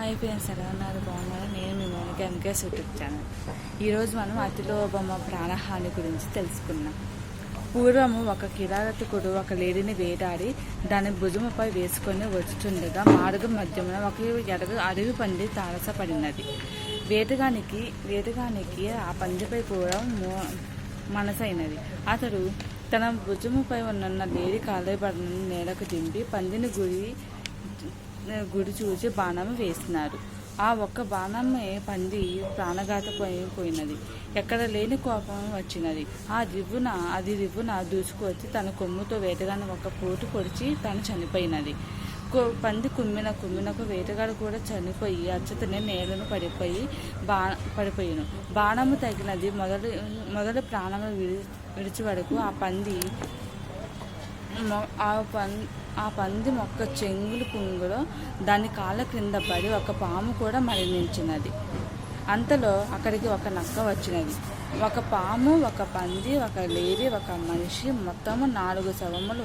Hi friends, ఎలా ఉన్నారు? బాగున్నారు? నేను మీ మౌనిక ఎంకేఎస్ యూట్యూబ్ ఛానల్. ఈరోజు మనం అతిలోభమ ప్రాణహాని గురించి తెలుసుకున్నాం. పూర్వము ఒక కిరాతకుడు ఒక లేడీని వేటాడి దాని భుజముపై వేసుకొని వచ్చుతుండగా మార్గం మధ్యమున ఒక అడవి పంది తారసపడినది. వేటగానికి ఆ పందిపై కూడా మనసైనది. అతడు తన భుజముపై ఉన్న లేడీ కాలేబడిన నేలకు దింపి పందిని గుడి చూసి బాణము వేసినారు. ఆ ఒక్క బాణమే పంది ప్రాణఘాతపోయినది. ఎక్కడ లేని కోపం వచ్చినది. అది రివ్వున దూసుకొచ్చి తన కొమ్ముతో వేటగాని ఒక పోటు పొడిచి తను చనిపోయినది. పంది కుమ్మినకు వేటగాడు కూడా చనిపోయి అచ్చతనే నేలను పడిపోయిను. బాణము తగినది మొదటి ప్రాణము విడిచి వరకు ఆ పంది మొక్క చెంగులు పుంగులో దాని కాళ్ళ క్రింద పడి ఒక పాము కూడా మరణించినది. అంతలో అక్కడికి ఒక నక్క వచ్చినది. ఒక పాము, ఒక పంది, ఒక లేడీ, ఒక మనిషి, మొత్తము 4 శవములు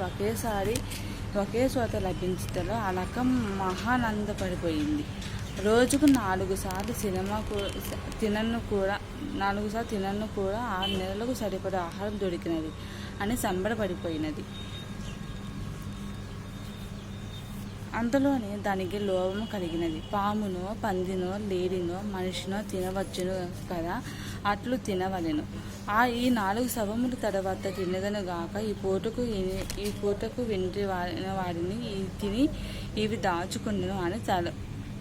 ఒకే చోట లభించటంలో ఆ నక్క మహానందపడిపోయింది. రోజుకు 4 సార్లు తినను కూడా 6 నెలలకు సరిపడే ఆహారం దొరికినది అని సంబరపడిపోయినది. అంతలోనే దానికి లోభము కలిగినది. పామునో, పందినో, లేడినో, మనిషినో తినవచ్చును కదా, అట్లు తినవలెను. ఈ 4 శవముల తర్వాత తినదను గాక ఈ పూటకు వెంటి వాడిని తిని ఇవి దాచుకుందును అని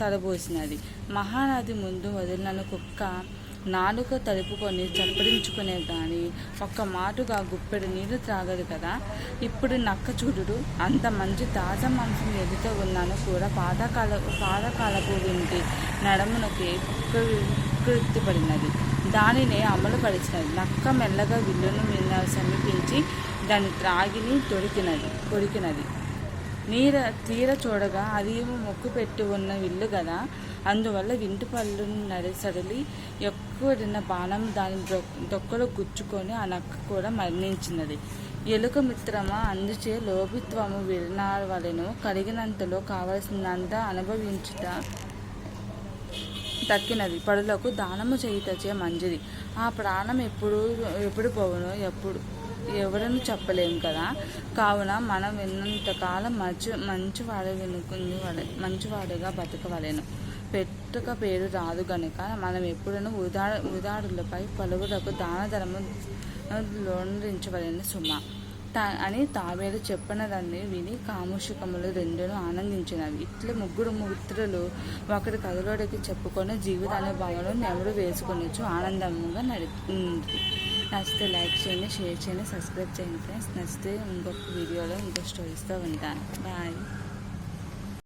తలబోసినది. మహానది ముందు వదిలిన కుక్క నాలుక తలుపుకొని చప్పరించుకునే గాని ఒక్క మాటుగా గుప్పెడు నీళ్లు త్రాగదు కదా. ఇప్పుడు నక్క చూడుడు, అంత మంచి తాజా మాంసం ఎదుట ఉన్నాను కూడా పాతకాలపు వింటి నడమునకి కృత్తిపడినది. దానినే అమలు పరిచినది. నక్క మెల్లగా విల్లును మీద సమీపించి దాని త్రాగిని కొరికినది. తీర చూడగా అది మొక్కు పెట్టి ఉన్న విల్లు కదా, అందువల్ల వింటి పళ్ళు సడలి ఎక్కువ తిన్న బాణం దాని దొక్కలో గుచ్చుకొని ఆ నక్క కూడా మరణించినది. ఎలుక మిత్రమా, అందుచే లోభిత్వము వినవలెను, కలిగినంతలో కావలసినంత అనుభవించుట తక్కినది పడులకు దానము చేయుటచే మంచిది. ఆ ప్రాణం ఎప్పుడు పోవునో ఎవరను చెప్పలేము కదా. కావున మనం విన్నంతకాలం మంచివాడుగా బతకవలెను. పెట్టుక పేరు రాదు గనుక మనం ఎప్పుడూ ఉదారులపై పలువురకు దాన ధర్మం లోనరించవలెను సుమ అని తాబేలు చెప్పినదాన్ని విని కాముషికములు రెండును ఆనందించినవి. ఇట్లా 3 మిత్రులు ఒకరి కథలోడికి చెప్పుకొని జీవితాన్ని బాగా నెమరు వేసుకొనొచ్చు ఆనందంగా నడిపి. నచ్చితే లైక్ చేయండి, షేర్ చేయండి, సబ్స్క్రైబ్ చేయండి ఫ్రెండ్స్. నచ్చితే ఇంకొక వీడియోలో ఇంకో స్టోరీస్తో ఉంటాను. బాయ్.